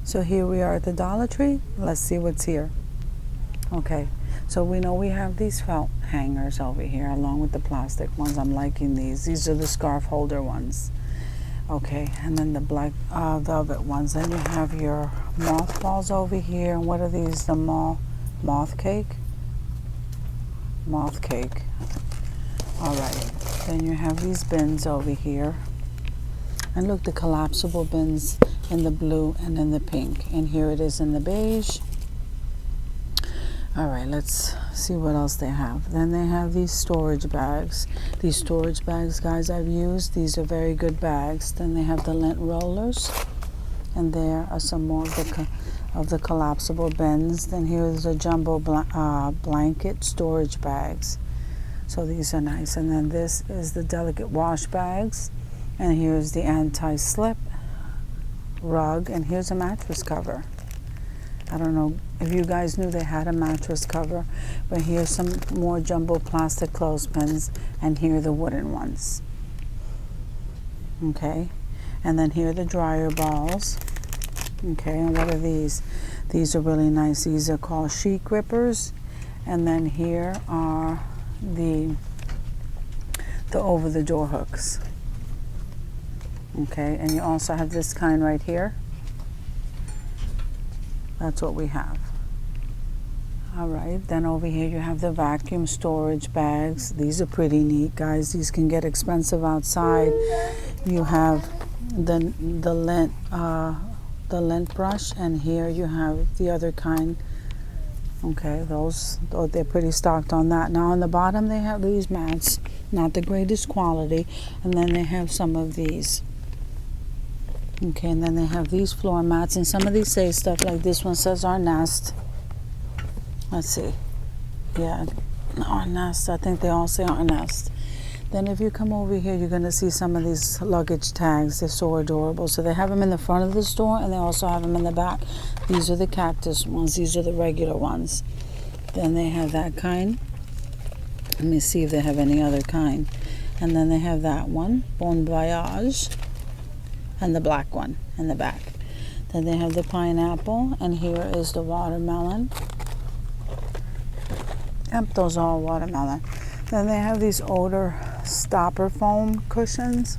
So here we are at the Dollar Tree. Let's see what's here. Okay, so we know we have these felt hangers over here along with the plastic ones. I'm liking these. These are the scarf holder ones. Okay, and then the black velvet ones. Then you have your mothballs over here. And what are these? The moth cake? Moth cake. All right. Then you have these bins over here. And look, the collapsible bins in the blue and in the pink. And here it is in the beige. All right, let's see what else they have. Then they have these storage bags. These storage bags, guys, I've used. These are very good bags. Then they have the lint rollers. And there are some more of the collapsible bins. Then here's a jumbo blanket storage bags. So these are nice. And then this is the delicate wash bags. And here's the anti-slip rug. And here's a mattress cover. I don't know if you guys knew they had a mattress cover, but here's some more jumbo plastic clothespins, and here are the wooden ones. Okay, and then here are the dryer balls. Okay, and what are these? These are really nice. These are called sheet grippers. And then here are the over the door hooks. Okay, and you also have this kind right here. That's what we have. All right, then over here you have the vacuum storage bags. These are pretty neat, guys. These can get expensive outside. You have the lint brush, and here you have the other kind. Okay, they're pretty stocked on that. Now on the bottom they have these mats, not the greatest quality, and then they have some of these. Okay, and then they have these floor mats, and some of these say stuff like this one says Our Nest. Let's see. Yeah, Our Nest. I think they all say Our Nest. Then if you come over here, you're going to see some of these luggage tags. They're so adorable. So they have them in the front of the store, and they also have them in the back. These are the cactus ones. These are the regular ones. Then they have that kind. Let me see if they have any other kind. And then they have that one, Bon Voyage. And the black one in the back. Then they have the pineapple, and here is the watermelon. Yep, those are all watermelon. Then they have these odor stopper foam cushions.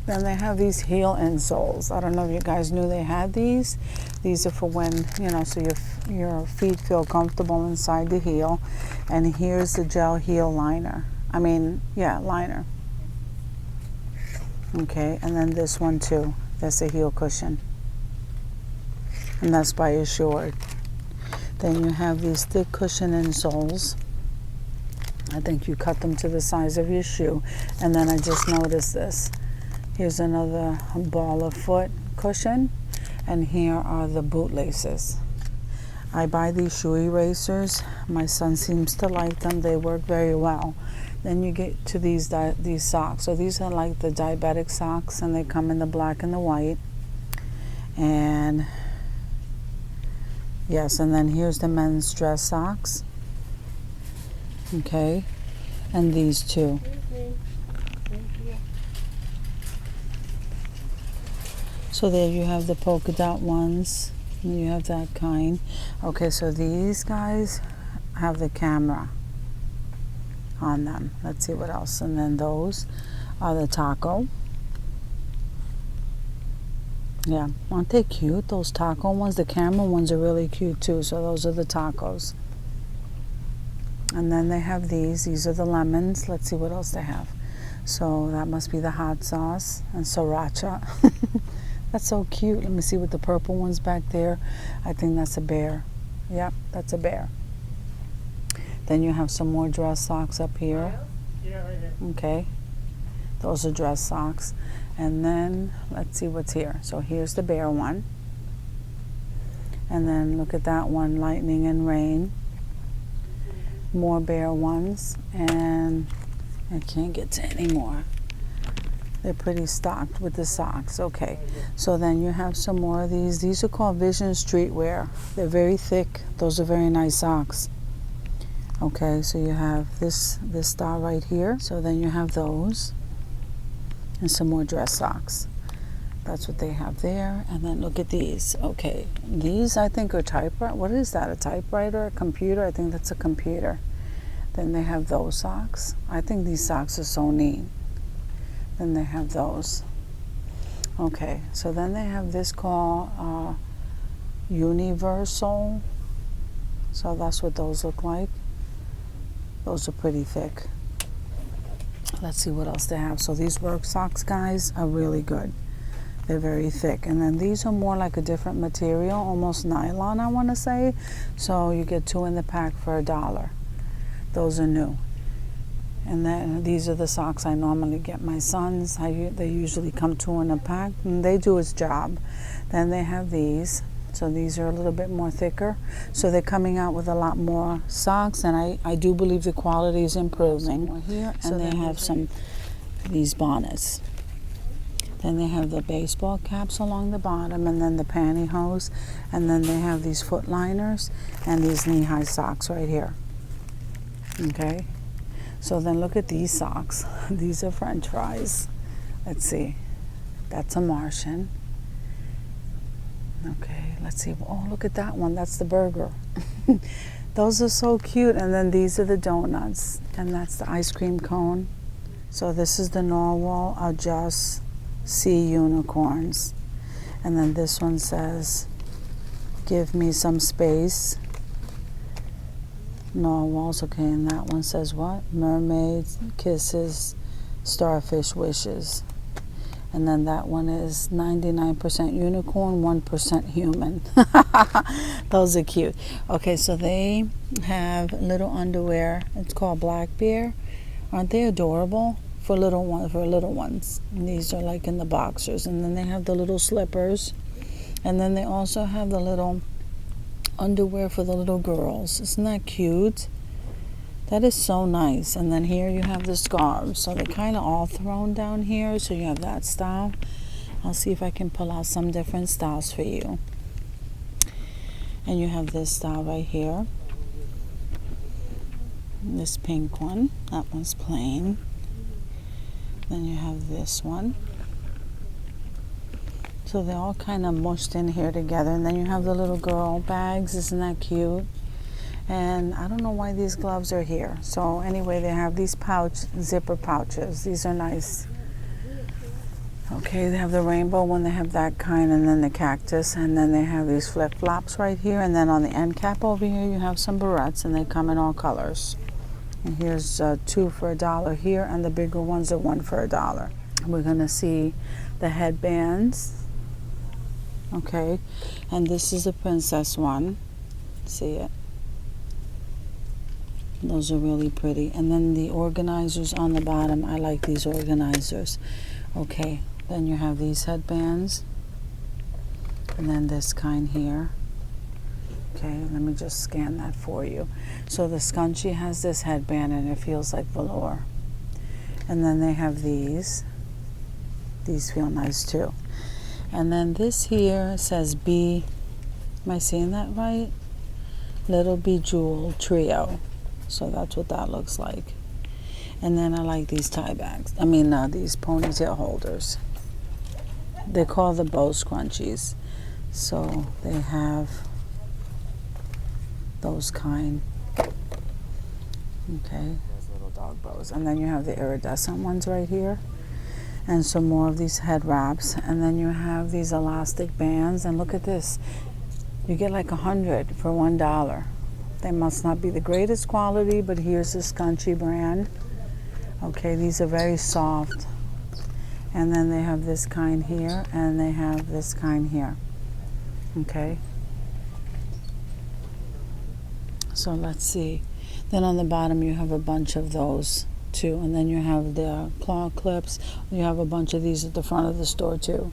Then they have these heel insoles. I don't know if you guys knew they had these. These are for when, so your feet feel comfortable inside the heel. And here's the gel heel liner. Liner. Okay, and then this one too. That's a heel cushion. And that's by Assured. Then you have these thick cushion insoles. I think you cut them to the size of your shoe. And then I just noticed this. Here's another ball of foot cushion. And here are the boot laces. I buy these shoe erasers. My son seems to like them. They work very well. Then you get to these socks. So these are like the diabetic socks, and they come in the black and the white. And yes, and then here's the men's dress socks. Okay, and these two. So there you have the polka dot ones, and you have that kind. Okay, so these guys have the camera on them. Let's see what else. And then those are the taco. Yeah, aren't they cute? Those taco ones. The camera ones are really cute too. So those are the tacos. And then they have these. These are the lemons. Let's see what else they have. So that must be the hot sauce and sriracha. That's so cute. Let me see what the purple one's back there. I think that's a bear. Yep, that's a bear. Then you have some more dress socks up here. Okay, those are dress socks. And then let's see what's here. So here's the bear one. And then look at that one, lightning and rain. More bear ones. And I can't get to any more. They're pretty stocked with the socks. Okay, so then you have some more of these. These are called Vision Streetwear. They're very thick. Those are very nice socks. Okay, so you have this style right here. So then you have those and some more dress socks. That's what they have there. And then look at these. Okay, these I think are typewriter. What is that? A typewriter? A computer? I think that's a computer. Then they have those socks. I think these socks are so neat. Then they have those. Okay, so then they have this called Universal. So that's what those look like. Those are pretty thick. Let's see what else they have. So these work socks, guys, are really good. They're very thick. And then these are more like a different material, almost nylon, I want to say. So you get 2 in the pack for $1. Those are new. And then these are the socks I normally get my sons. They usually come 2 in a pack, and they do its job. Then they have these. So these are a little bit more thicker. So they're coming out with a lot more socks, and I do believe the quality is improving. Here, and so they have these bonnets. Then they have the baseball caps along the bottom, and then the pantyhose, and then they have these foot liners and these knee-high socks right here. Okay, so then look at these socks. These are French fries. Let's see. That's a Martian. Okay, let's see. Oh, look at that one. That's the burger. Those are so cute. And then these are the donuts. And that's the ice cream cone. So this is the Norwal Adjust Sea Unicorns. And then this one says, give me some space. Narwhals. Okay, and that one says what? Mermaids, kisses, starfish wishes. And then that one is 99% unicorn, 1% human. Those are cute. Okay, so they have little underwear. It's called Black Bear. Aren't they adorable? For little ones. And these are like in the boxers. And then they have the little slippers. And then they also have the little underwear for the little girls. Isn't that cute? That is so nice. And then here you have the scarves. So they're kind of all thrown down here. So you have that style. I'll see if I can pull out some different styles for you. And you have this style right here. This pink one. That one's plain. Then you have this one. So they're all kind of mushed in here together. And then you have the little girl bags. Isn't that cute? And I don't know why these gloves are here. So anyway, they have these zipper pouches. These are nice. Okay, they have the rainbow one. They have that kind, and then the cactus. And then they have these flip-flops right here. And then on the end cap over here, you have some barrettes, and they come in all colors. And here's 2 for $1 here, and the bigger ones are 1 for $1. We're going to see the headbands. Okay, and this is the princess one. See it? Those are really pretty. And then the organizers on the bottom. I like these organizers. Okay, then you have these headbands. And then this kind here. Okay, let me just scan that for you. So the scrunchie has this headband and it feels like velour. And then they have these. These feel nice too. And then this here says B. Am I saying that right? Little Bejeweled Trio. So that's what that looks like. And then I like these tie bags. These ponytail holders. They're called the bow scrunchies. So they have those kind. Okay, those little dog bows. And then you have the iridescent ones right here. And some more of these head wraps. And then you have these elastic bands. And look at this. You get like 100 for $1. They must not be the greatest quality, but here's the Scrunchie brand. Okay, these are very soft. And then they have this kind here, and they have this kind here. Okay. So let's see. Then on the bottom you have a bunch of those too. And then you have the claw clips. You have a bunch of these at the front of the store too.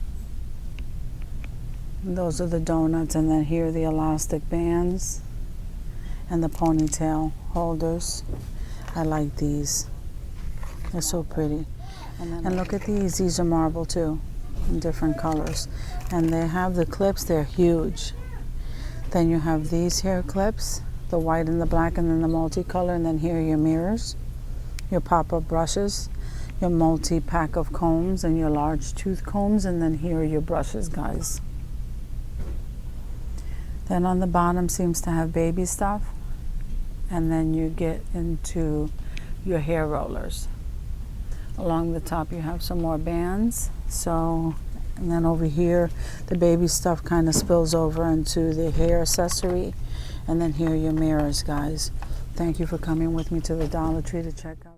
And those are the donuts. And then here are the elastic bands. And the ponytail holders. I like these. They're so pretty. And look at these. These are marble too, in different colors. And they have the clips. They're huge. Then you have these hair clips, the white and the black, and then the multicolor. And then here are your mirrors, your pop-up brushes. your multi-pack of combs and your large tooth combs, and then here are your brushes, guys. Then on the bottom seems to have baby stuff, and then you get into your hair rollers. Along the top you have some more bands, and then over here the baby stuff kind of spills over into the hair accessory, and then here are your mirrors, guys. Thank you for coming with me to the Dollar Tree to check out